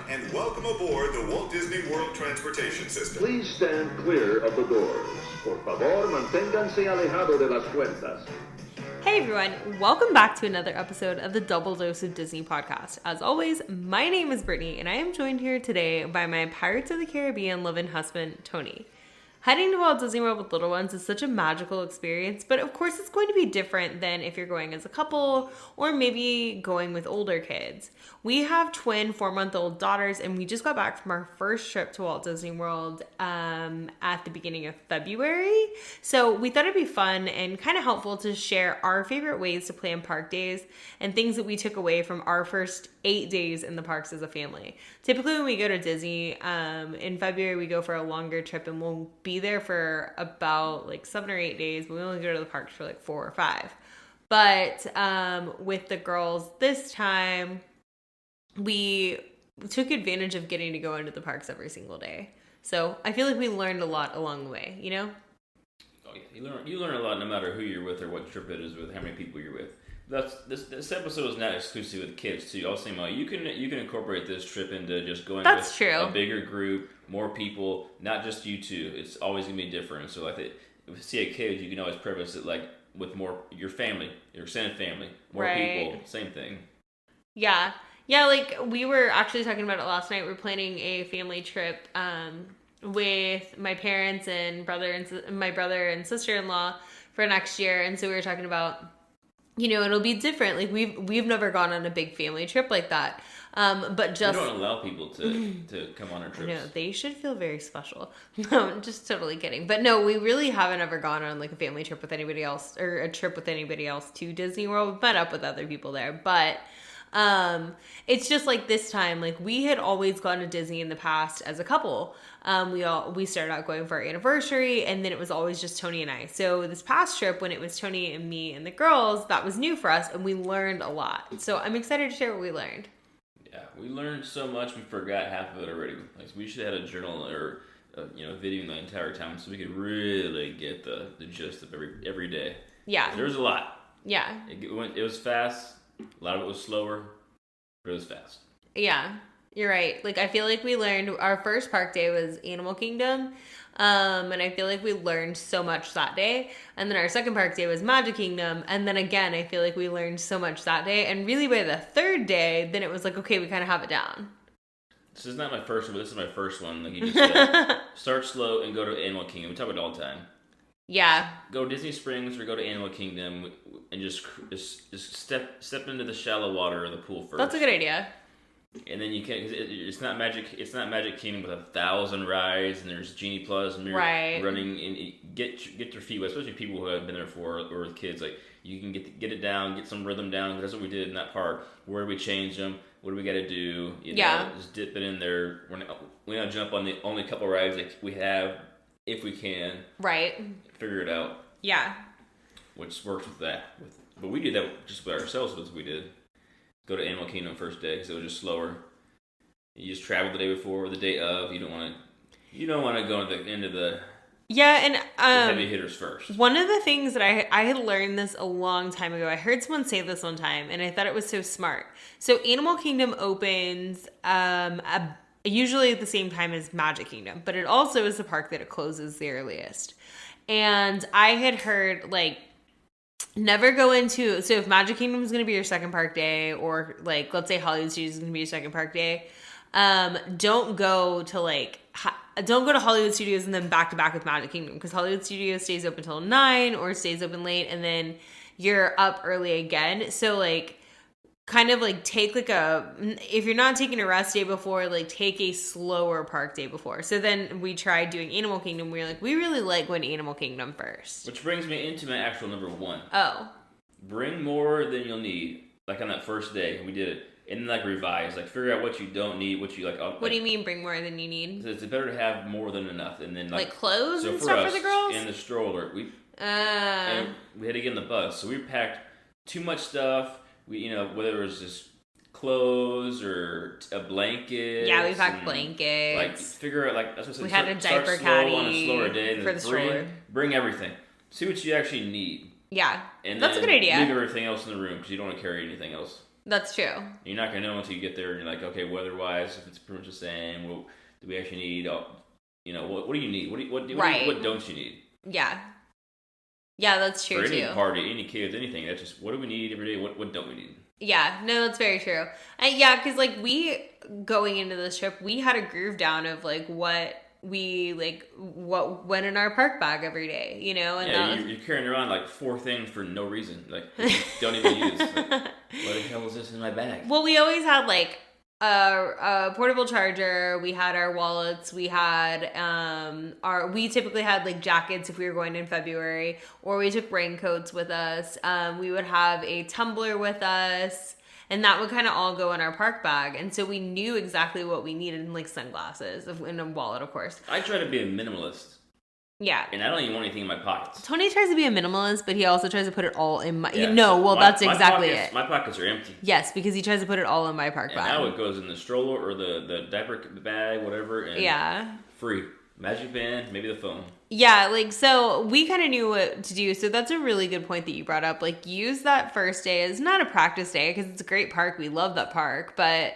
and welcome aboard the Walt Disney World Transportation System. Please stand clear of the doors. Por favor, manténganse alejado de las puertas. Hey everyone, welcome back to another episode of the Double Dose of Disney podcast. As always, my name is Brittany, and I am joined here today by my Pirates of the Caribbean loving husband, Tony. Heading to Walt Disney World with little ones is such a magical experience, but of course it's going to be different than if you're going as a couple or maybe going with older kids. We have twin 4-month-old daughters, and we just got back from our first trip to Walt Disney World at the beginning of February. So we thought it'd be fun and kind of helpful to share our favorite ways to plan park days and things that we took away from our first 8 days in the parks as a family. Typically when we go to Disney, in February we go for a longer trip and we'll be there for about like 7 or 8 days, but we only go to the parks for like 4 or 5. But with the girls this time, we took advantage of getting to go into the parks every single day. So I feel like we learned a lot along the way, you know? Oh yeah, you learn a lot no matter who you're with or what trip it is with, how many people you're with. This episode is not exclusive with kids too. I was saying, you can incorporate this trip into just going That's with true. a bigger group, more people, not just you two. It's always gonna be different. So if you see a kid, you can always preface it like with more your family, your extended family, more Right. people, same thing. Yeah. Yeah, like we were actually talking about it last night. We're planning a family trip with my parents and my brother and sister-in-law for next year. And so we were talking about, you know, it'll be different. Like we've never gone on a big family trip like that. But just We don't allow people to come on our trips. No, they should feel very special. No, I'm just totally kidding. But no, we really haven't ever gone on like a family trip with anybody else or a trip with anybody else to Disney World. We've met up with other people there, but it's just like this time, like we had always gone to Disney in the past as a couple. We started out going for our anniversary, and then it was always just Tony and I. So this past trip, when it was Tony and me and the girls, that was new for us, and we learned a lot. So I'm excited to share what we learned. Yeah, we learned so much we forgot half of it already. Like we should have had a journal or video the entire time so we could really get the gist of every day. Yeah. There's a lot. Yeah. It was fast. A lot of it was slower, but it was fast. Yeah, you're right. Like, I feel like we learned, our first park day was Animal Kingdom, and I feel like we learned so much that day. And then our second park day was Magic Kingdom, and then again, I feel like we learned so much that day. And really by the third day, then it was like, okay, we kind of have it down. This is not my first one, but this is my first one. Like you just said, start slow and go to Animal Kingdom. We talk about it all the time. Yeah. Go to Disney Springs or go to Animal Kingdom and just step into the shallow water of the pool first. That's a good idea. And then you can, cause it's not Magic. It's not Magic Kingdom with 1,000 rides and there's Genie Plus and you're Right. running and get your feet wet. Especially people who have been there before or with kids. Like you can get it down, get some rhythm down. That's what we did in that park. Where do we change them? What do we got to do? Just dip it in there. We're not jump on the only couple rides like we have if we can. Right. Figure it out. Yeah. Which works with that. But we did that just with ourselves. Was we did go to Animal Kingdom first day because it was just slower. You just travel the day before or the day of. You don't want to go into the Yeah, and heavy hitters first. One of the things that I had learned this a long time ago. I heard someone say this one time, and I thought it was so smart. So Animal Kingdom opens usually at the same time as Magic Kingdom, but it also is the park that it closes the earliest. And I had heard, like, never go into, so if Magic Kingdom is going to be your second park day, or, like, let's say Hollywood Studios is going to be your second park day, don't go to Hollywood Studios and then back to back with Magic Kingdom, because Hollywood Studios stays open till 9 or stays open late, and then you're up early again. So, like, kind of like take if you're not taking a rest day before, like take a slower park day before. So then we tried doing Animal Kingdom. We were like, we really like going to Animal Kingdom first. Which brings me into my actual number one. Oh. Bring more than you'll need. Like on that first day, we did it. And then like revise. Like figure out what you don't need, what you like. What do you mean bring more than you need? It's better to have more than enough. And then like clothes so and for stuff us, for the girls? And the stroller. And we had to get in the bus. So we packed too much stuff. Whether it was just clothes or a blanket. Yeah, we packed blankets. Like figure out that's what I said. We had a start diaper slow caddy on a slower day and for the stroller. Bring everything. See what you actually need. Yeah, And that's a then good idea. Leave everything else in the room because you don't want to carry anything else. That's true. You're not gonna know until you get there, and you're like, okay, weather-wise, if it's pretty much the same, well, do we actually need? What do you need? What don't you need? Yeah. Yeah, that's true for any too. party, any kids, anything. That's just what do we need every day? What don't we need? Yeah, no, that's very true. Yeah, because like we going into this trip, we had a groove down of like what went in our park bag every day, you know. And you're carrying around like 4 things for no reason, like you don't even use. Like, what the hell is this in my bag? Well, we always had like a portable charger. We had our wallets. We had we typically had like jackets if we were going in February, or we took raincoats with us. We would have a tumbler with us, and that would kind of all go in our park bag. And so we knew exactly what we needed, in like sunglasses, in a wallet, of course. I try to be a minimalist. Yeah. And I don't even want anything in my pockets. Tony tries to be a minimalist, but he also tries to put it all in my... Yeah, that's exactly it. My pockets are empty. Yes, because he tries to put it all in my park bag. And now it goes in the stroller or the diaper bag, whatever. And yeah. Free. Magic band, maybe the phone. Yeah, like, so we kind of knew what to do. So that's a really good point that you brought up. Like, use that first day as not a practice day, because it's a great park. We love that park. But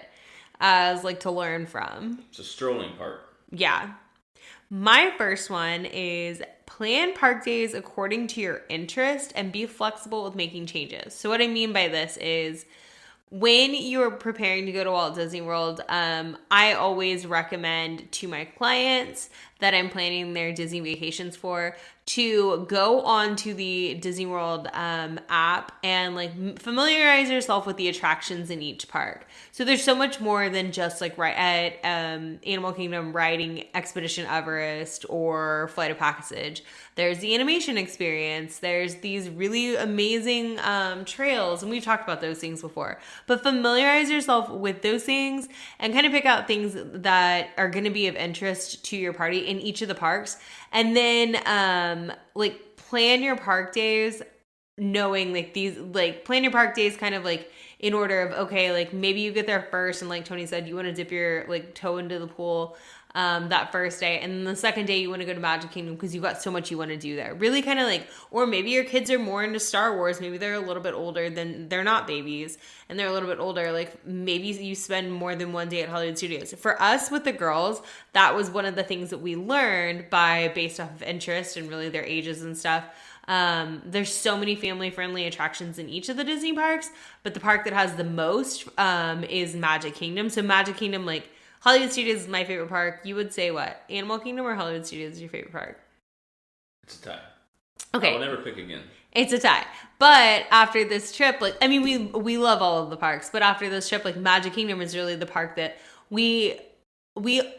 as, like, to learn from. It's a strolling park. Yeah. My first one is plan park days according to your interest and be flexible with making changes. So what I mean by this is when you're preparing to go to Walt Disney World, I always recommend to my clients that I'm planning their Disney vacations for to go onto the Disney World app and like familiarize yourself with the attractions in each park. So there's so much more than just like at Animal Kingdom riding Expedition Everest or Flight of Passage. There's the animation experience. There's these really amazing trails, and we've talked about those things before. But familiarize yourself with those things and kind of pick out things that are going to be of interest to your party in each of the parks. And then like plan your park days knowing like these, like plan your park days kind of like in order of, okay, like maybe you get there first and like Tony said, you want to dip your like toe into the pool that first day, and then the second day you want to go to Magic Kingdom because you got so much you want to do there. Really kind of like, or maybe your kids are more into Star Wars, maybe they're a little bit older, than they're not babies and they're a little bit older, like maybe you spend more than one day at Hollywood Studios. For us with the girls, that was one of the things that we learned based off of interest and really their ages and stuff. There's so many family friendly attractions in each of the Disney parks, but the park that has the most is Magic Kingdom. So Magic Kingdom, like Hollywood Studios is my favorite park. You would say what? Animal Kingdom or Hollywood Studios is your favorite park? It's a tie. Okay. I will never pick again. It's a tie. But after this trip, like, I mean, we love all of the parks, but after this trip, like Magic Kingdom is really the park that we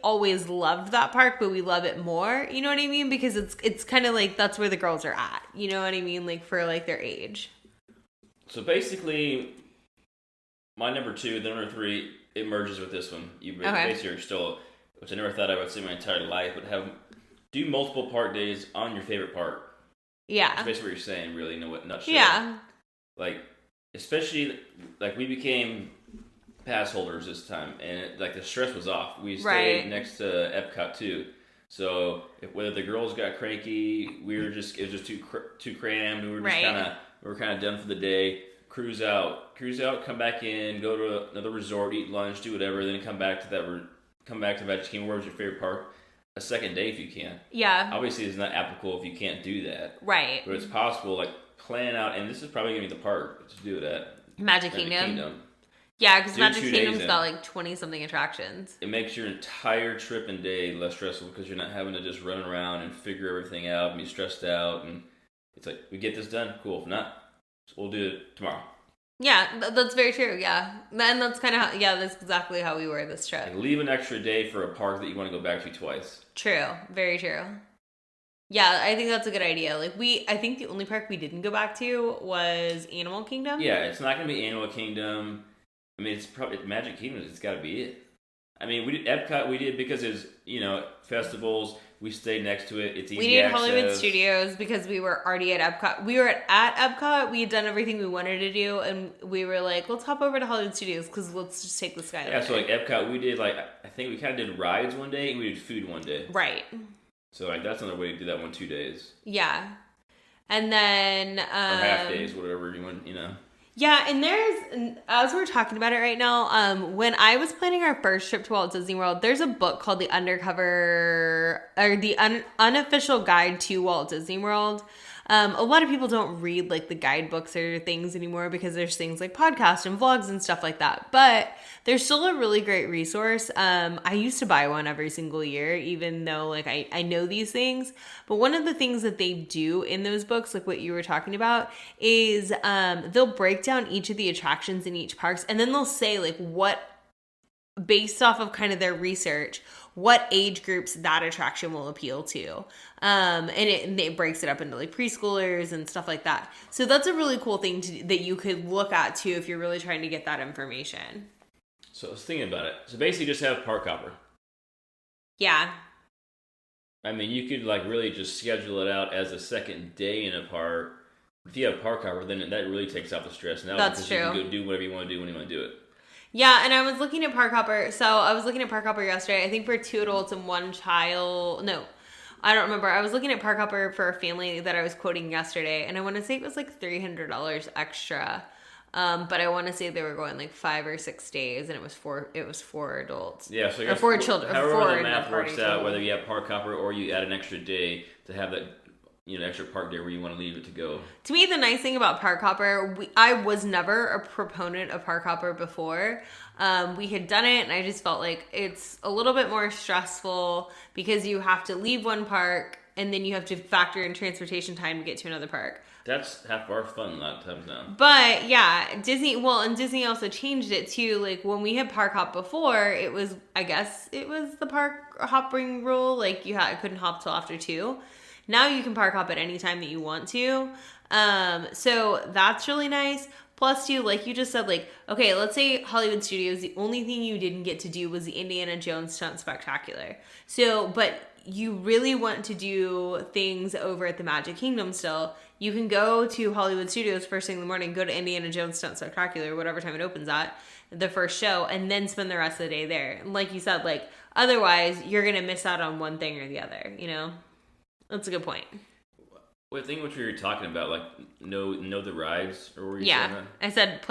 always loved that park, but we love it more. You know what I mean? Because it's kind of like that's where the girls are at. You know what I mean? Like for like their age. So basically, my number 2, the number 3, it merges with this one. You basically are still, which I never thought I would say my entire life, but do multiple park days on your favorite park. Yeah. That's basically what you're saying, really, in a nutshell. Yeah. Like, especially, like, we became pass holders this time, and like the stress was off. We stayed next to Epcot too, so whether the girls got cranky, it was just too crammed. We were just kind of done for the day. Cruise out, come back in, go to another resort, eat lunch, do whatever, then come back to Magic Kingdom. Where was your favorite park? A second day if you can. Yeah. Obviously, it's not applicable if you can't do that. Right. But it's possible. Like plan out, and this is probably gonna be the park to do it at Magic Kingdom. Yeah, because Magic Kingdom's got like 20-something attractions. It makes your entire trip and day less stressful because you're not having to just run around and figure everything out and be stressed out. And it's like, we get this done, cool. If not, we'll do it tomorrow. Yeah, that's very true, yeah. And that's kind of that's exactly how we were this trip. Like leave an extra day for a park that you want to go back to twice. True, very true. Yeah, I think that's a good idea. Like I think the only park we didn't go back to was Animal Kingdom. Yeah, it's not going to be Animal Kingdom. I mean, it's probably Magic Kingdom. It's got to be it. I mean, we did Epcot. We did because it's festivals. We stayed next to it. It's easy. We did Hollywood Studios because we were already at Epcot. We were at Epcot. We had done everything we wanted to do, and we were like, let's hop over to Hollywood Studios because let's just take the Skyliner. Yeah, so like Epcot, we did I think we kind of did rides one day and we did food one day. Right. So like that's another way to do that 2 days. Yeah, and then or half days, whatever you want, Yeah, and as we're talking about it right now, when I was planning our first trip to Walt Disney World, there's a book called The Unofficial Guide to Walt Disney World. A lot of people don't read like the guidebooks or things anymore because there's things like podcasts and vlogs and stuff like that. But there's still a really great resource. I used to buy one every single year, even though like I know these things. But one of the things that they do in those books, like what you were talking about, is they'll break down each of the attractions in each parks, and then they'll say like what, based off of kind of their research, what age groups that attraction will appeal to. And it breaks it up into like preschoolers and stuff like that. So that's a really cool thing that you could look at too if you're really trying to get that information. So I was thinking about it. So basically just have park hopper. Yeah. I mean, you could like really just schedule it out as a second day in a park. If you have park hopper, then that really takes out the stress. Now That's true. You can go do whatever you want to do when you want to do it. Yeah, and I was looking at Park Hopper. So I was looking at Park Hopper yesterday. I think for 2 adults and 1 child. No, I don't remember. I was looking at Park Hopper for a family that I was quoting yesterday, and I want to say it was like $300 extra. But I want to say they were going like 5 or 6 days, and it was 4 adults. Yeah, so or 4 children. However the math works out, whether you have Park Hopper or you add an extra day to have that, extra park day where you want to leave it to go. To me, the nice thing about Park Hopper, I was never a proponent of Park Hopper before. We had done it, and I just felt like it's a little bit more stressful because you have to leave one park, and then you have to factor in transportation time to get to another park. That's half our fun a lot of times now. But yeah, Disney also changed it too. Like when we had Park Hop before, it was the park hopping rule. Like couldn't hop till after 2. Now you can park hop at any time that you want to. So that's really nice. Plus too, like you just said, like, okay, let's say Hollywood Studios, the only thing you didn't get to do was the Indiana Jones Stunt Spectacular. So, but you really want to do things over at the Magic Kingdom still, you can go to Hollywood Studios first thing in the morning, go to Indiana Jones Stunt Spectacular, whatever time it opens at, the first show, and then spend the rest of the day there. And like you said, like, otherwise, you're going to miss out on one thing or the other, That's a good point. Well, I think what you were talking about, like, know the rides, or were you saying that? I said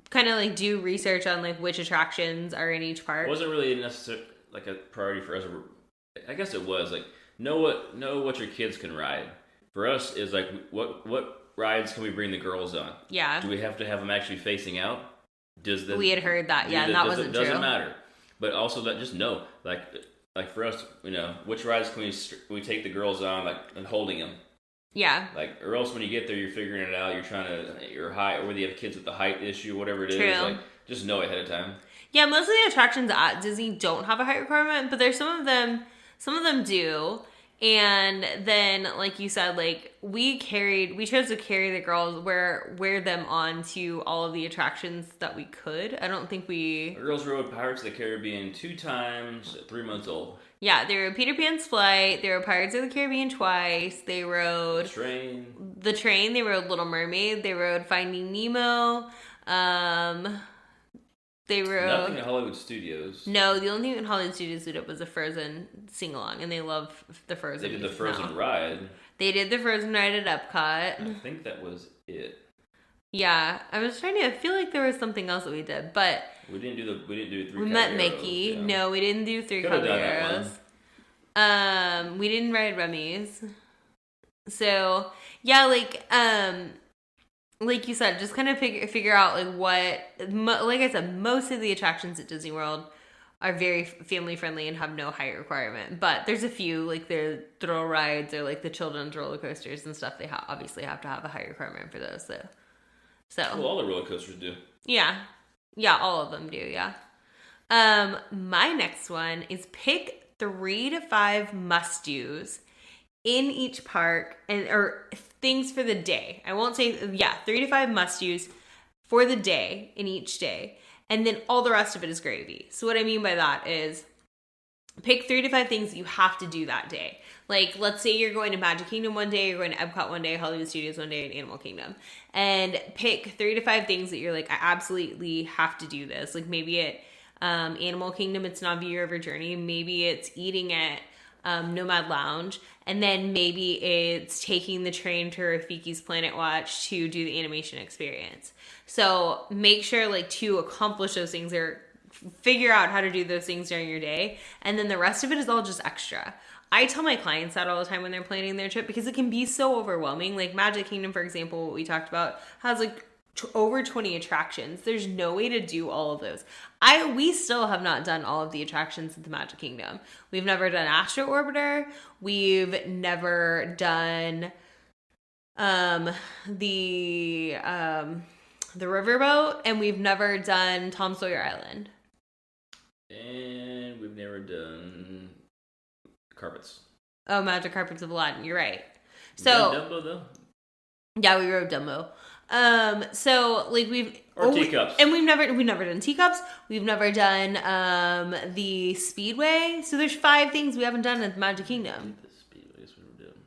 kind of like do research on like which attractions are in each park. It wasn't really necessarily like a priority for us. I guess it was like know what your kids can ride. For us, is like what rides can we bring the girls on? Yeah. Do we have to have them actually facing out? We had heard that, yeah, and that wasn't true. Doesn't matter. But also that just know like for us, which rides can we take the girls on, like, and holding them? Yeah. Like, or else when you get there, you're figuring it out. You're high, or whether you have kids with the height issue, whatever it is. True. Like, just know ahead of time. Yeah, most of the attractions at Disney don't have a height requirement, but there's some of them do. And then, like you said, like we chose to carry the girls, wear them on to all of the attractions that we could. I don't think The girls rode Pirates of the Caribbean 2 times at 3 months old. Yeah, they rode Peter Pan's Flight. They rode Pirates of the Caribbean twice. They rode the train. They rode Little Mermaid. They rode Finding Nemo. They rode nothing at Hollywood Studios. No, the only thing in Hollywood Studios did it was a Frozen sing along, and they love the Frozen. They did the Frozen ride. They did the Frozen ride at Epcot. I think that was it. Yeah, I feel like there was something else that we did, but we didn't do 3 We met Mickey. Yeah. No, we didn't do 3 Caballeros. We didn't ride Remy's. So yeah, like you said, just kind of figure out like like I said, most of the attractions at Disney World are very family friendly and have no height requirement. But there's a few, like their thrill rides or like the children's roller coasters and stuff. They obviously have to have a height requirement for those. So well, all the roller coasters do. Yeah, all of them do. Yeah. My next one is pick 3 to 5 must-dos in each park or things for the day. I won't say 3 to 5 must-dos for the day in each day, and then all the rest of it is gravy. So what I mean by that is pick 3 to 5 things that you have to do that day. Like, let's say you're going to Magic Kingdom one day, you're going to Epcot one day, Hollywood Studios one day, and Animal Kingdom. And pick 3 to 5 things that you're like, I absolutely have to do this. Like maybe at Animal Kingdom, it's Na'vi River Journey. Maybe it's eating at Nomad Lounge, and then maybe it's taking the train to Rafiki's Planet Watch to do the animation experience. So make sure like to accomplish those things or figure out how to do those things during your day, and then the rest of it is all just extra. I tell my clients that all the time when they're planning their trip because it can be so overwhelming. Like Magic Kingdom, for example, what we talked about, has like over 20 attractions. There's no way to do all of those. We still have not done all of the attractions at the Magic Kingdom. We've never done Astro Orbiter. We've never done the riverboat, and we've never done Tom Sawyer Island. And we've never done carpets. Oh, Magic Carpets of Aladdin. You're right. We've So done Dumbo though. Yeah, we rode Dumbo. So like Teacups. And we've never done teacups. We've never done the Speedway. So there's 5 things we haven't done at the Magic Kingdom. The Speedway is what we're doing.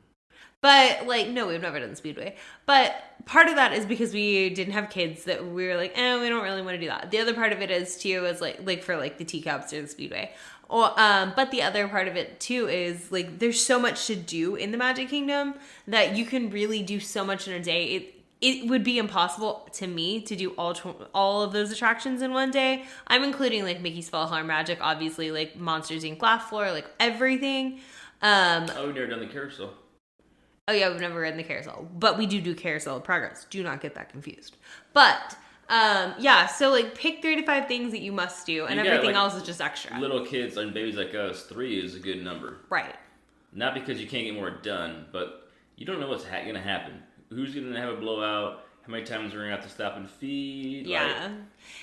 But like, no, we've never done the Speedway. But part of that is because we didn't have kids that we were like, we don't really want to do that. The other part of it is too is like for like the teacups or the Speedway. Or, but the other part of it too is like there's so much to do in the Magic Kingdom that you can really do so much in a day. It would be impossible to me to do all of those attractions in one day. I'm including like Mickey's Fallout Magic, obviously, like Monsters Inc. Laugh Floor, like everything. We've never done the carousel. Oh yeah, we've never ridden the carousel, but we do Carousel of Progress. Do not get that confused. But yeah, so like pick 3 to 5 things that you must do, and everything else is just extra. Little kids and babies like us, 3 is a good number. Right. Not because you can't get more done, but you don't know what's going to happen. Who's going to have a blowout? How many times we're going to have to stop and feed? Yeah.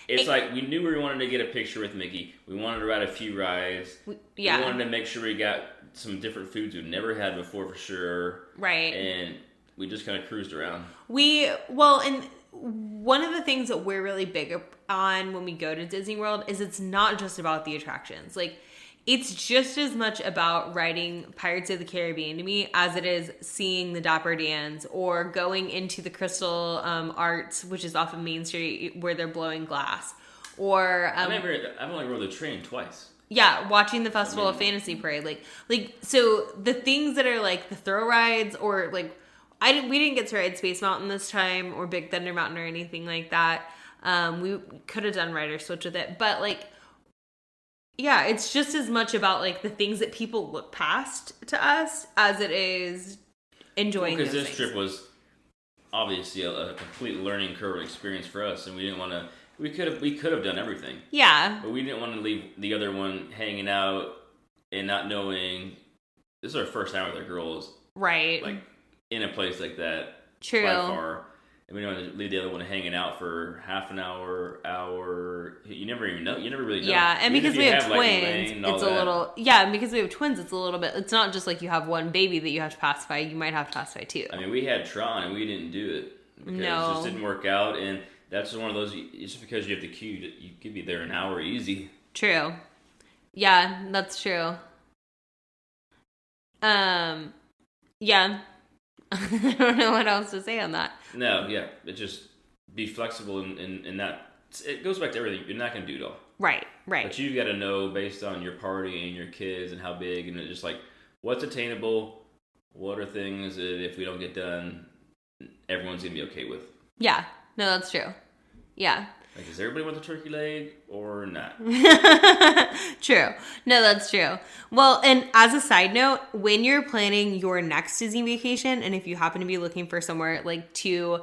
It's like we knew we wanted to get a picture with Mickey. We wanted to ride a few rides. We wanted to make sure we got some different foods we've never had before for sure. Right. And we just kind of cruised around. And one of the things that we're really big on when we go to Disney World is it's not just about the attractions. Like, it's just as much about riding Pirates of the Caribbean to me as it is seeing the Dapper Dans or going into the Crystal Arts, which is off of Main Street where they're blowing glass. Or I've only rode the train twice. Yeah, watching the Festival of Fantasy Parade, like so the things that are like the throw rides or like we didn't get to ride Space Mountain this time or Big Thunder Mountain or anything like that. We could have done Rider Switch with it, but like. Yeah, it's just as much about like the things that people look past to us as it is enjoying those things. Because this trip was obviously a complete learning curve experience for us, and we didn't want to. We could have done everything. Yeah, but we didn't want to leave the other one hanging out and not knowing. This is our first time with our girls, right? Like in a place like that. True. By far. And we don't want to leave the other one hanging out for half an hour. You never even know. You never really know. Yeah, and even because we have twins, it's a little... Yeah, and because we have twins, it's a little bit... It's not just like you have one baby that you have to pacify. You might have to pacify 2. I mean, we had Tron, and we didn't do it. Because it just didn't work out, and that's one of those... It's just because you have the queue, you could be there an hour easy. True. Yeah, that's true. Yeah. I don't know what else to say on that. No, yeah. It just be flexible in that. It goes back to everything. You're not going to do it all. Right. But you've got to know based on your party and your kids and how big, and it's just like, what's attainable? What are things that if we don't get done, everyone's going to be okay with? Yeah. No, that's true. Yeah. Like, does everybody want the turkey leg or not? True. No, that's true. Well, and as a side note, when you're planning your next Disney vacation, and if you happen to be looking for somewhere like to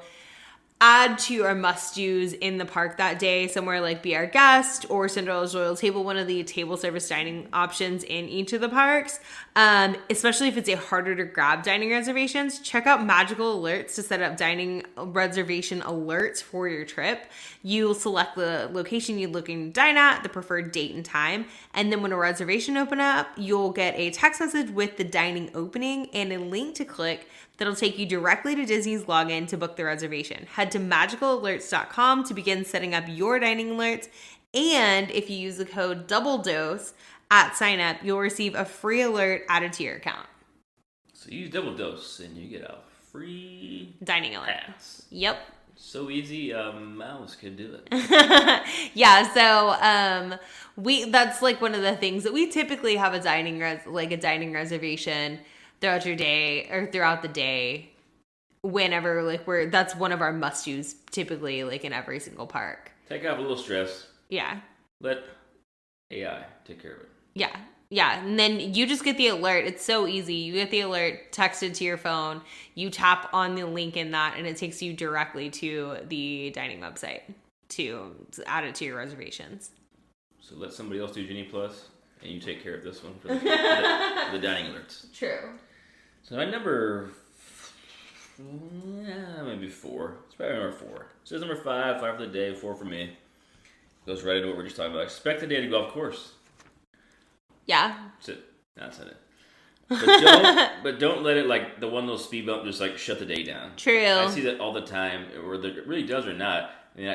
add to your must-dos in the park that day, somewhere like Be Our Guest or Cinderella's Royal Table, one of the table service dining options in each of the parks, especially if it's a harder to grab dining reservations, check out Magical Alerts to set up dining reservation alerts for your trip. You'll select the location you're looking to dine at, the preferred date and time, and then when a reservation opens up, you'll get a text message with the dining opening and a link to click that'll take you directly to Disney's login to book the reservation. Head to magicalalerts.com to begin setting up your dining alerts. And if you use the code DOUBLEDOSE at sign up, you'll receive a free alert added to your account. So use Double Dose and you get a free dining alert. pass. Yep. So easy, a mouse could do it. Yeah, so that's like one of the things that we typically have a dining reservation throughout your day or throughout the day. Whenever that's one of our must-dos typically like in every single park. Take out a little stress. Yeah. Let AI take care of it. Yeah. Yeah. And then you just get the alert. It's so easy. You get the alert texted to your phone. You tap on the link in that and it takes you directly to the dining website to add it to your reservations. So let somebody else do Genie Plus and you take care of this one for the dining alerts. True. So my number, maybe 4. It's probably number 4. It says number 5 for the day, 4 for me. Goes right into what we're just talking about. Expect the day to golf course. Yeah. That's it. That's it. But don't let it like the one little speed bump just like shut the day down. True. I see that all the time, or it really does or not. I mean,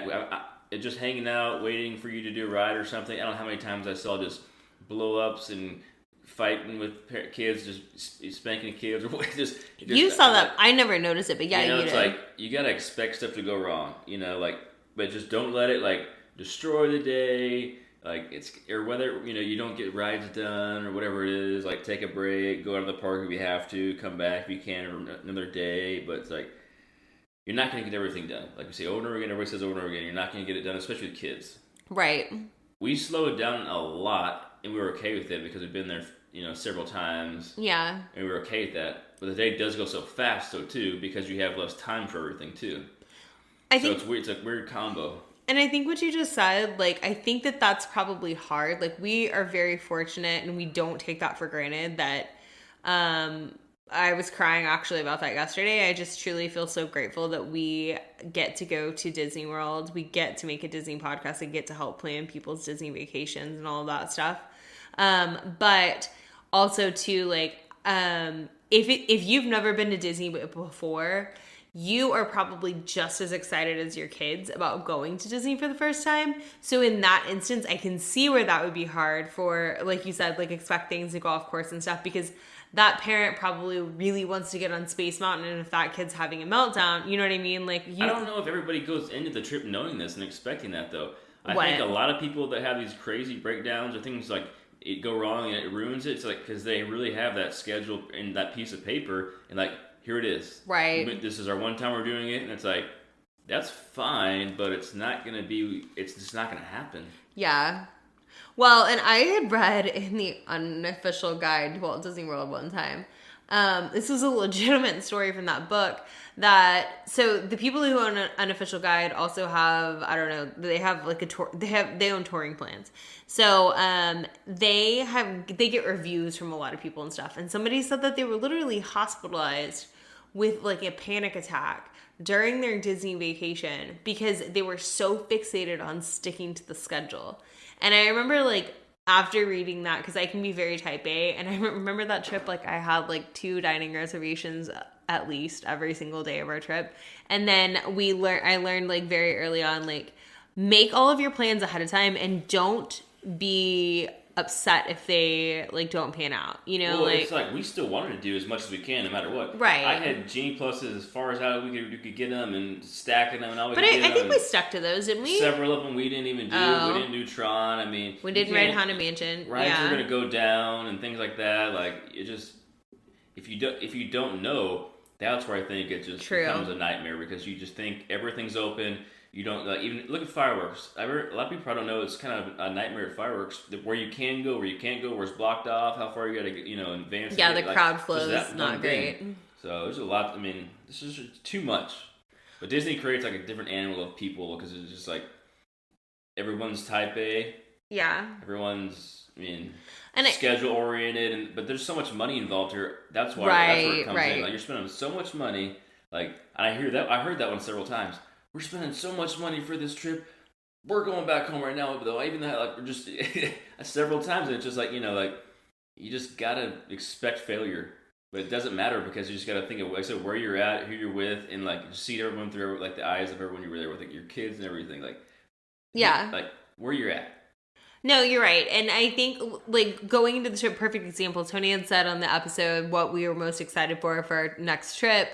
it just hanging out, waiting for you to do a ride or something. I don't know how many times I saw just blow ups and fighting with kids, just spanking kids or what. You saw that. I never noticed it, but yeah, you it's did. like you gotta expect stuff to go wrong. But just don't let it like destroy the day. Like or whether you don't get rides done or whatever it is. Like take a break, go out of the park if you have to, come back if you can another day. But it's like you're not going to get everything done. Like we say over and over again, everybody says over and over again, you're not going to get it done, especially with kids. Right. We slowed down a lot, and we were okay with it because we've been there, several times. Yeah. And we were okay with that. But the day does go so fast, though, too, because you have less time for everything, too. I think it's weird. It's a weird combo. And I think what you just said, like, I think that's probably hard. Like, we are very fortunate, and we don't take that for granted that, I was crying actually about that yesterday. I just truly feel so grateful that we get to go to Disney World. We get to make a Disney podcast and get to help plan people's Disney vacations and all of that stuff. But also too, like, if you've never been to Disney before, you are probably just as excited as your kids about going to Disney for the first time. So in that instance, I can see where that would be hard for, like you said, like expect things to go off course and stuff, because that parent probably really wants to get on Space Mountain, and if that kid's having a meltdown, you know what I mean? Like, I don't know if everybody goes into the trip knowing this and expecting that, though. I think a lot of people that have these crazy breakdowns or things like it go wrong and it ruins it, it's like because they really have that schedule in that piece of paper and like, here it is. Right. This is our one time we're doing it, and it's like, that's fine, but it's not going to be, it's just not going to happen. Yeah. Well, and I had read in the unofficial guide to Walt Disney World one time, this was a legitimate story from that book, so the people who own an unofficial guide also have, I don't know, they have like they own touring plans. So, they get reviews from a lot of people and stuff. And somebody said that they were literally hospitalized with like a panic attack during their Disney vacation because they were so fixated on sticking to the schedule. And I remember, like, after reading that, because I can be very type A, and I remember that trip, like, I had, like, 2 dining reservations at least every single day of our trip. And then I learned, like, very early on, like, make all of your plans ahead of time and don't be upset if they, like, don't pan out, Well, it's like we still wanted to do as much as we can no matter what. Right. I had Genie Pluses as far as how we could get them and stacking them and all we But could get I think them. we stuck to those, didn't we? Several of them we didn't even do. Oh. We didn't do Tron. I mean, We didn't ride Haunted Mansion. Rides yeah. are going to go down and things like that. Like, it just, if you don't know, that's where I think it just becomes a nightmare because you just think everything's open. You don't even look at fireworks. A lot of people probably don't know it's kind of a nightmare at fireworks. Where you can go, where you can't go, where it's blocked off, how far you got to advance. Yeah, the crowd flow is not great. So there's a lot. I mean, this is too much. But Disney creates like a different animal of people because it's just like everyone's type A. Yeah. Everyone's schedule oriented, but there's so much money involved here. That's why that's where it comes in. Like you're spending so much money. Like I heard that one several times. We're spending so much money for this trip. We're going back home right now, though. Even that, like, we're just several times, and it's just like like you just gotta expect failure, but it doesn't matter because you just gotta think of, like I said, where you're at, who you're with, and like just see everyone through like the eyes of everyone you were there with, like your kids and everything, like like where you're at. No, you're right. And I think, like, going into the trip, perfect example, Tony had said on the episode what we were most excited for our next trip,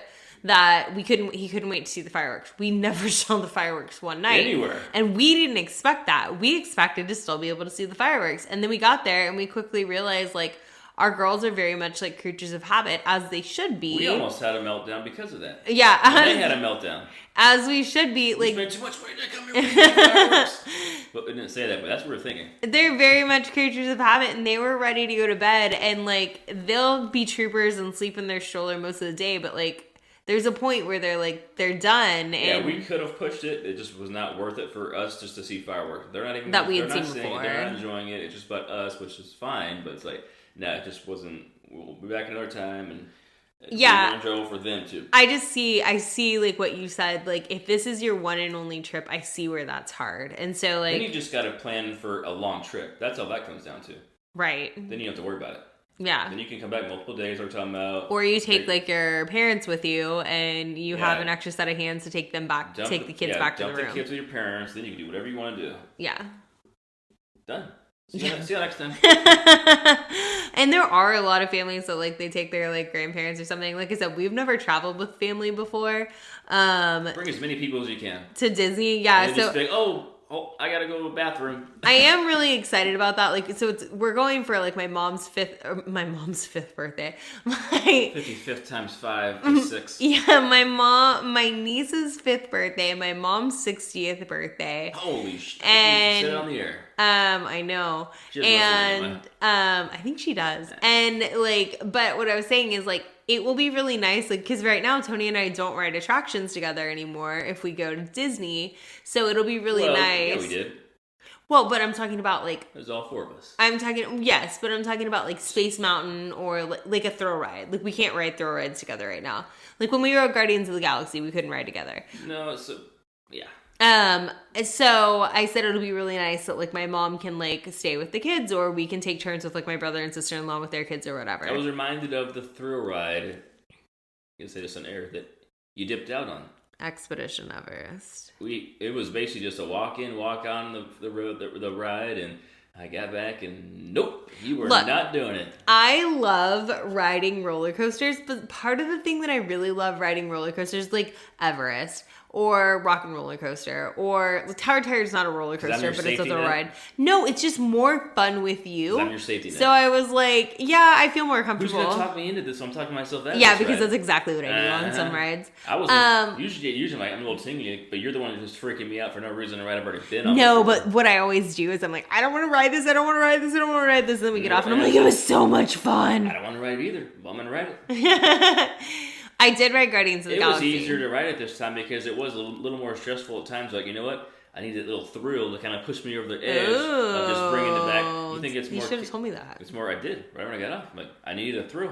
that he couldn't wait to see the fireworks. We never saw the fireworks one night. Anywhere. And we didn't expect that. We expected to still be able to see the fireworks. And then we got there and we quickly realized, like, our girls are very much like creatures of habit, as they should be. We almost had a meltdown because of that. Yeah. They had a meltdown. As we should be. We Like, spent too much money to come here with fireworks. But we didn't say that, but that's what we were thinking. they're very much creatures of habit, and they were ready to go to bed. And, like, they'll be troopers and sleep in their stroller most of the day. But, like, there's a point where they're done. Yeah, And we could have pushed it. It just was not worth it for us just to see fireworks. They're not even That we had they're not seen seeing it. before. They're not enjoying it. It's just about us, which is fine. But it's like, no, it just wasn't. We'll be back another time, and Yeah. we drove for them too. I see like what you said. Like, if this is your one and only trip, I see where that's hard. And so, Then you like, just got to plan for a long trip. That's all that comes down to. right. Then you don't have to worry about it. Yeah. Then you can come back multiple days. We're talking about, Or you take, like, your parents with you, and you have Yeah. an extra set of hands to take them back, dump take the kids back to the dump room. the kids with your parents. Then you can do whatever you want to do. Yeah. Done. See you next time. And there are a lot of families that, like, they take their, like, grandparents or something. Like I said, we've never traveled with family before. Bring as many people as you can. To Disney, yeah. And then So just be like, oh, I gotta go to the bathroom. I am really excited about that. Like, so we're going for, like, my mom's fifth birthday. My 55th times 5 is 6. yeah, my niece's 5th birthday, my mom's 60th birthday. Holy shit! And- You said it on the air. I know. She doesn't listen And anyway. I think she does. And, like, but what I was saying is, like, it will be really nice, like, because right now Tony and I don't ride attractions together anymore if we go to Disney. So it'll be really nice. Yeah, we did. Well, but I'm talking about, like, It was all 4 of us. I'm talking about, like, Space Mountain or, like, a thrill ride. Like, we can't ride thrill rides together right now. Like, when we rode Guardians of the Galaxy, we couldn't ride together. No, so yeah. So I said it'll be really nice that, like, my mom can, like, stay with the kids, or we can take turns with, like, my brother and sister-in-law with their kids or whatever. I was reminded of the thrill ride. You can say this on air that you dipped out on. Expedition Everest. It was basically just a walk in, walk on the road, the ride, and I got back and nope, you were Look, not doing it. I love riding roller coasters, but part of the thing that I really love riding roller coasters, like Everest or Rock and Roller Coaster, or Tower Terror is not a roller that your coaster, but it's a safety thrill net? ride. No, it's just more fun with you. I'm your safety net. So I was like, yeah, I feel more Who's comfortable. gonna talk me into this? I'm talking myself out. Yeah, this because ride. that's exactly what I do on some Uh-huh. rides. I wasn't usually like, I'm a little tingly, but you're the one who's just freaking me out for no reason. A ride I've already been on. No, before. but what I always do is I'm like, I don't want to ride this, I don't want to ride this, I don't want to ride this. And then we get off and I'm like, it was so much I fun. don't want to ride it either. Well, I'm gonna ride it. I did ride Guardians of the It was Galaxy. easier to ride it this time because it was a little more stressful at times. Like, you know what? I need that little thrill to kind of push me over the edge of just bringing it back. You think it's You more? should have told me that. It's more. I did right when I got off. I'm like, I need a thrill.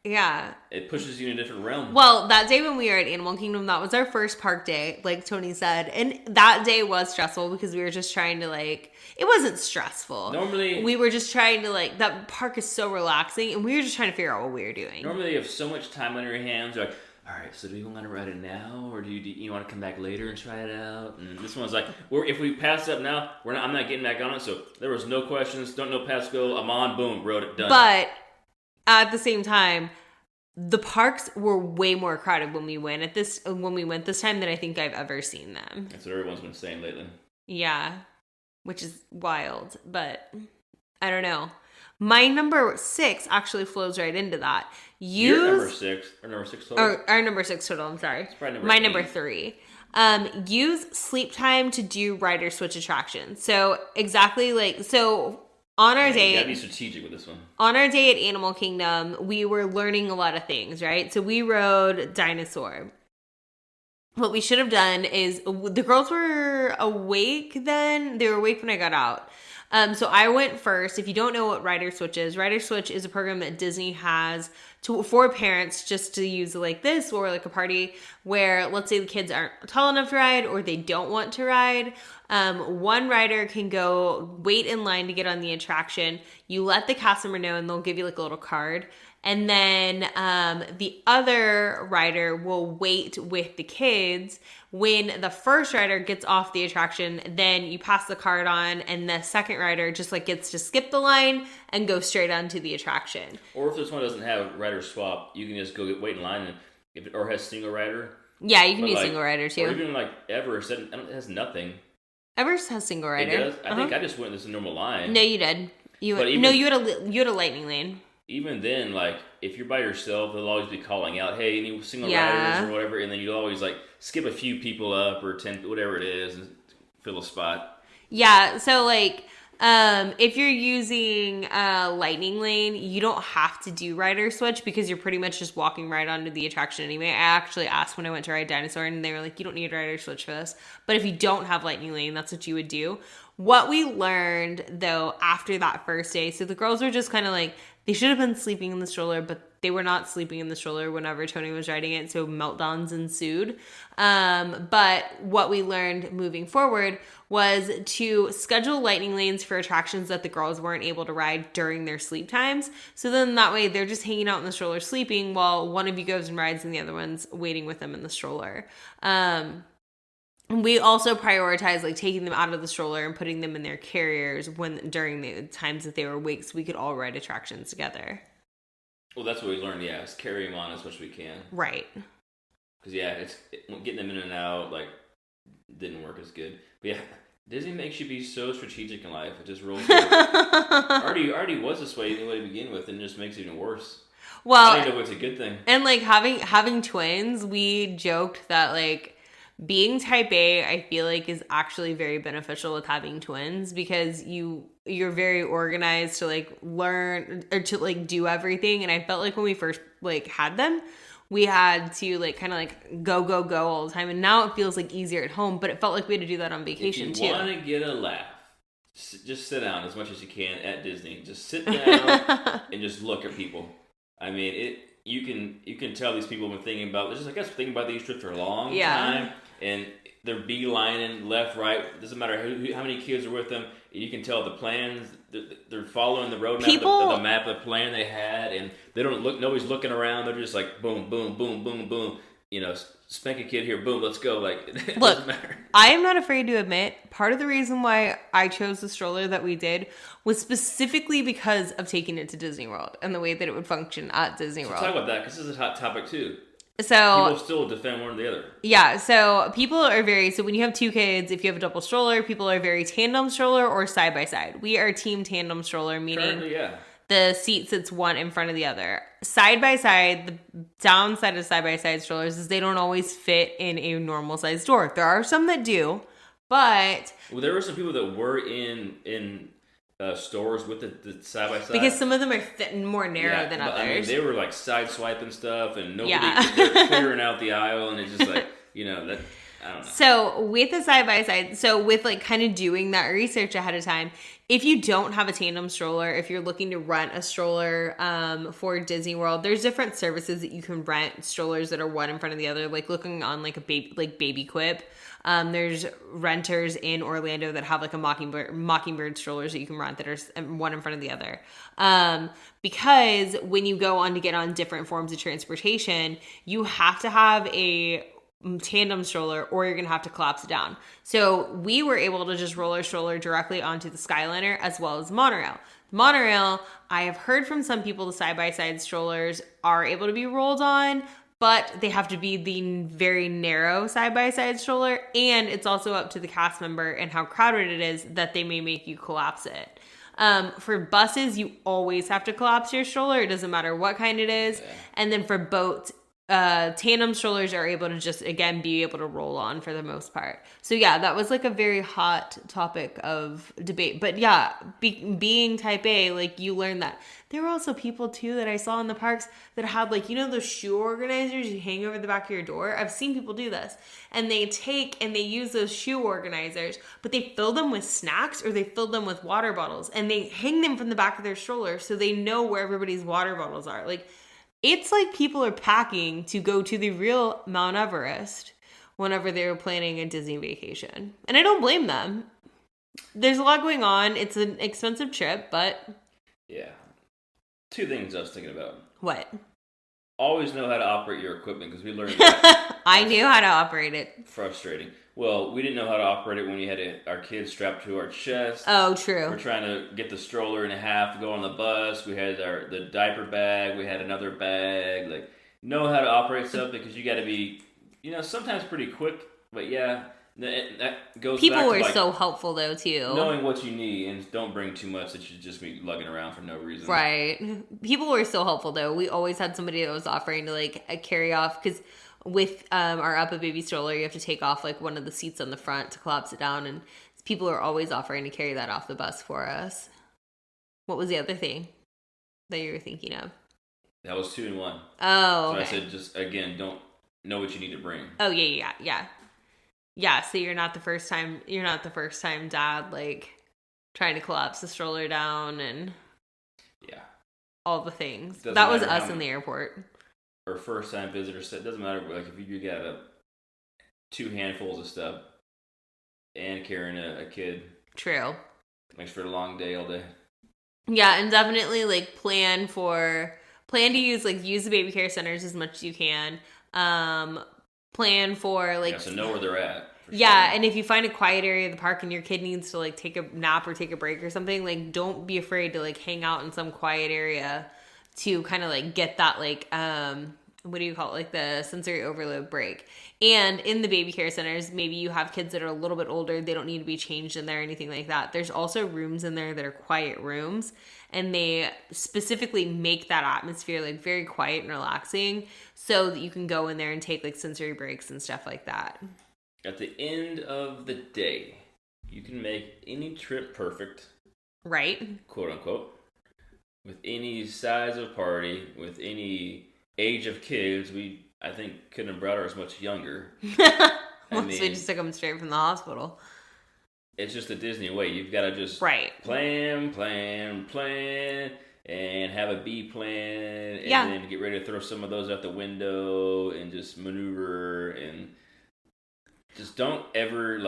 Yeah. It pushes you in a different realm. Well, that day when we were at Animal Kingdom, that was our first park day, like Tony said. And that day was stressful because we were just trying to, like, it wasn't stressful. Normally- we were just trying to, like, that park is so relaxing and we were just trying to figure out what we were doing. Normally, you have so much time on your hands. You're like, all right, so do you want to ride it now, or do you want to come back later and try it out? And this one's like, if we pass up now, I'm not getting back on it. So there was no questions, don't know pass go. I'm on, boom, rode it, done. But at the same time, the parks were way more crowded when we went this time than I think I've ever seen them. That's what everyone's been saying lately. Yeah, which is wild, but I don't know. My number 6 actually flows right into that. You're number 6 total. Or our number 6 total, I'm sorry. probably number My 8. number 3. Use sleep time to do rider switch attractions. So exactly on our You day, gotta be strategic with this one. on our day at Animal Kingdom, we were learning a lot of things, right? So we rode Dinosaur. What we should have done is, the girls were awake then. They were awake when I got out. So I went first. If you don't know what Rider Switch is a program that Disney has for parents just to use like this, or like a party where, let's say the kids aren't tall enough to ride or they don't want to ride. One rider can go wait in line to get on the attraction. You let the cast member know and they'll give you like a little card. And then the other rider will wait with the kids. When the first rider gets off the attraction, then you pass the card on, and the second rider just like gets to skip the line and go straight onto the attraction. Or if this one doesn't have rider swap, you can just go wait in line, and if it, or has single rider. Yeah, you can But, do like, single rider Or too. even like Everest, it has nothing. Everest has single rider. It does. I think Uh-huh. I just went this normal line. No, you did. But even- No, you had a lightning lane. Even then, like if you're by yourself, they'll always be calling out, "Hey, any single Yeah. riders or whatever," and then you'll always like skip a few people up or 10, whatever it is, and fill a spot. Yeah, so like if you're using a lightning lane, you don't have to do rider switch because you're pretty much just walking right onto the attraction anyway. I actually asked when I went to ride Dinosaur and they were like, you don't need rider switch for this. But if you don't have lightning lane, that's what you would do. What we learned though after that first day, so the girls were just kind of like, they should have been sleeping in the stroller, but they were not sleeping in the stroller whenever Tony was riding it, so meltdowns ensued. But what we learned moving forward was to schedule lightning lanes for attractions that the girls weren't able to ride during their sleep times. So then that way they're just hanging out in the stroller sleeping while one of you goes and rides and the other one's waiting with them in the stroller. We also prioritize like taking them out of the stroller and putting them in their carriers during the times that they were awake so we could all ride attractions together. Well, that's what we learned. Yeah, is carry them on as much as we can. Right. Because getting them in and out like didn't work as good. But yeah, Disney makes you be so strategic in life. It just rolls. already was this way anyway to begin with, and it just makes it even worse. Well, I don't know if it's a good thing. And like having twins, we joked that like being type A, I feel like is actually very beneficial with having twins because you're very organized to like learn or to like do everything. And I felt like when we first like had them, we had to like kind of like go all the time. And now it feels like easier at home, but it felt like we had to do that on vacation if you too. want to get a laugh, just sit down as much as you can at Disney. Just sit down and just look at people. I mean, you can tell these people have been thinking about, just I guess thinking about these trips for a long time, and they're beelining left, right. Doesn't matter how many kids are with them. You can tell the plans. They're following the roadmap, the map, the plan they had, and they don't look. Nobody's looking around. They're just like boom, boom, boom, boom, boom. You know, spank a kid here, boom, let's go. Like, it Look, doesn't matter. I am not afraid to admit part of the reason why I chose the stroller that we did was specifically because of taking it to Disney World and the way that it would function at Disney World. Talk about that because this is a hot topic too. So people still defend one or the other. Yeah, so people are so when you have two kids, if you have a double stroller, people are very tandem stroller or side by side. We are team tandem stroller, meaning Currently, yeah. the seat sits one in front of the other. Side by side, the downside of side by side strollers is they don't always fit in a normal size door. There are some that do, but Well, there were some people that were in stores with the side by side because some of them are more narrow than but, others. I mean, they were like side swiping stuff, and nobody Yeah. they're clearing out the aisle, and it's just like that. I don't know. So with the side by side, so with like kind of doing that research ahead of time, if you don't have a tandem stroller, if you're looking to rent a stroller for Disney World, there's different services that you can rent strollers that are one in front of the other. Like looking on like a Baby Quip. There's renters in Orlando that have like a Mockingbird strollers that you can rent that are one in front of the other. Because when you go on to get on different forms of transportation, you have to have a tandem stroller or you're gonna have to collapse it down. So we were able to just roll our stroller directly onto the Skyliner as well as monorail. Monorail, I have heard from some people the side-by-side strollers are able to be rolled on, but they have to be the very narrow side-by-side stroller, and it's also up to the cast member and how crowded it is that they may make you collapse it. For buses, you always have to collapse your stroller. It doesn't matter what kind it is. Yeah. And then for boats, tandem strollers are able to just, again, be able to roll on for the most part. So yeah, that was like a very hot topic of debate. But yeah, being type A, like you learn that. There were also people too that I saw in the parks that had like, those shoe organizers you hang over the back of your door. I've seen people do this. And they take and they use those shoe organizers, but they fill them with snacks or they fill them with water bottles. And they hang them from the back of their stroller so they know where everybody's water bottles are. Like, it's like people are packing to go to the real Mount Everest whenever they're planning a Disney vacation. And I don't blame them. There's a lot going on. It's an expensive trip, but... Yeah. Two things I was thinking about. What? Always know how to operate your equipment, because we learned that. I knew how to operate it. Frustrating. Well, we didn't know how to operate it when you had our kids strapped to our chest. Oh, true. We're trying to get the stroller in half to go on the bus. We had the diaper bag. We had another bag. Like, know how to operate stuff because you got to be, sometimes pretty quick. But yeah, that goes. People back to, were like, so helpful though too. knowing what you need and don't bring too much that you just be lugging around for no reason. Right. People were so helpful though. We always had somebody that was offering to like carry off because with our Up a Baby stroller, you have to take off like one of the seats on the front to collapse it down, and people are always offering to carry that off the bus for us. What was the other thing that you were thinking of? That was 2 in 1. Oh, okay. So I said, just again, don't know what you need to bring. Oh yeah. So you're not the first time dad like trying to collapse the stroller down and all the things. Doesn't that was matter us in the airport. Or first time visitors. It doesn't matter. Like if you got 2 handfuls of stuff and carrying a kid. True. Makes for a long day all day. Yeah, and definitely like plan to use the baby care centers as much as you can. Plan for like so know where they're at. Yeah, sure. And if you find a quiet area of the park and your kid needs to like take a nap or take a break or something, like don't be afraid to like hang out in some quiet area to kind of like get that like what do you call it, like the sensory overload break. And in the baby care centers, maybe you have kids that are a little bit older, they don't need to be changed in there or anything like that. There's also rooms in there that are quiet rooms, and they specifically make that atmosphere like very quiet and relaxing so that you can go in there and take like sensory breaks and stuff like that. At the end of the day, you can make any trip perfect. Right. Quote unquote. With any size of party, with any age of kids, I think couldn't have brought her as much younger. Unless we just took them straight from the hospital. It's just a Disney way. You've got to just plan, and have a B plan, and then get ready to throw some of those out the window and just maneuver, and just don't ever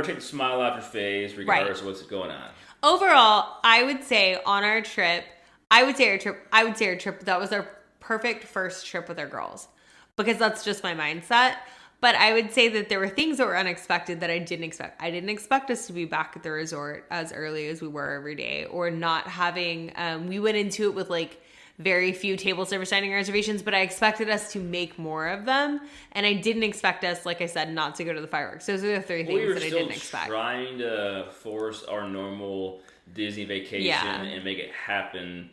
take the smile off your face regardless of what's going on. Overall, I would say our trip, that was our perfect first trip with our girls, because that's just my mindset. But I would say that there were things that were unexpected that I didn't expect. I didn't expect us to be back at the resort as early as we were every day, or not having, we went into it with like very few table service dining reservations, but I expected us to make more of them. And I didn't expect us, like I said, not to go to the fireworks. Those are the 3 things that I didn't expect. We were still trying to force our normal Disney vacation and make it happen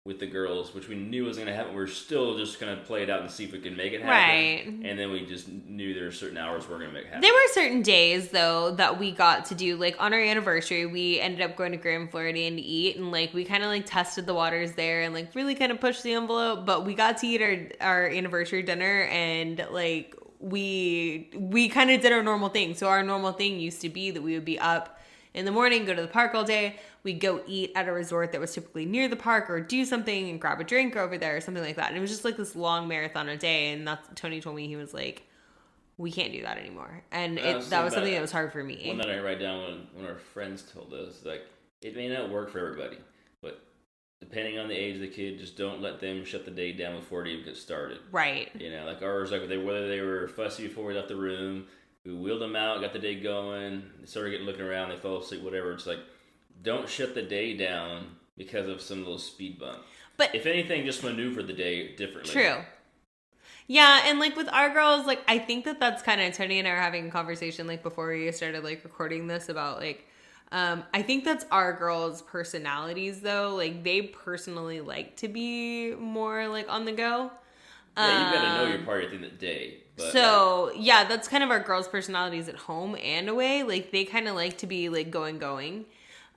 with the girls, which we knew was going to happen. We're still just going to play it out and see if we can make it happen. Right. And then we just knew there were certain hours we're going to make it happen. There were certain days, though, that we got to do, like, on our anniversary, we ended up going to Grand Floridian to eat, and, like, we kind of, like, tested the waters there and, like, really kind of pushed the envelope, but we got to eat our anniversary dinner, and, like, we kind of did our normal thing. So our normal thing used to be that we would be up in the morning, go to the park all day. We'd go eat at a resort that was typically near the park, or do something and grab a drink over there or something like that. And it was just like this long marathon a day. And Tony told me, he was like, we can't do that anymore. And that was something that was hard for me. One that I write down when our friends told us, like, it may not work for everybody, but depending on the age of the kid, just don't let them shut the day down before it even gets started. Right. You know, like ours, like whether they were fussy before we left the room, we wheeled them out, got the day going, they started looking around, they fell asleep, whatever. It's like, don't shut the day down because of some little speed bump. But if anything, just maneuver the day differently. True. Yeah, and like with our girls, like I think that's kind of, Tony and I were having a conversation like before we started like recording this about like, I think that's our girls' personalities though. Like they personally like to be more like on the go. Yeah, you gotta know your party at the end of the day. But, so yeah, that's kind of our girls' personalities at home and away. Like they kind of like to be like going.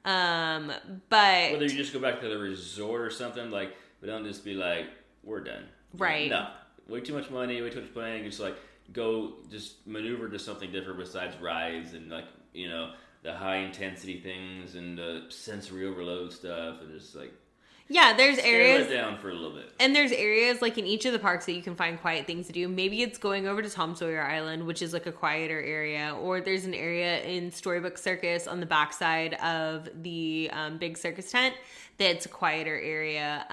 But whether you just go back to the resort or something, like we don't just be like, we're done. Right. No. Way too much money, way too much planning. Just like go, just maneuver to something different besides rides and like, you know, the high intensity things and the sensory overload stuff, and just like. Yeah, there's areas. Scale it down for a little bit. And there's areas like in each of the parks that you can find quiet things to do. Maybe it's going over to Tom Sawyer Island, which is like a quieter area, or there's an area in Storybook Circus on the backside of the big circus tent that's a quieter area.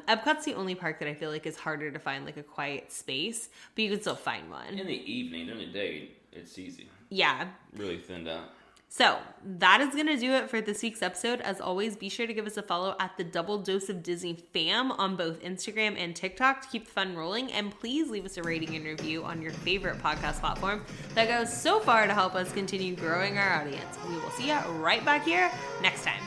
Epcot's the only park that I feel like is harder to find like a quiet space, but you can still find one. In the evening, during the day, it's easy. Yeah. Really thinned out. So that is going to do it for this week's episode. As always, be sure to give us a follow at the Double Dose of Disney fam on both Instagram and TikTok to keep the fun rolling. And please leave us a rating and review on your favorite podcast platform. That goes so far to help us continue growing our audience. We will see you right back here next time.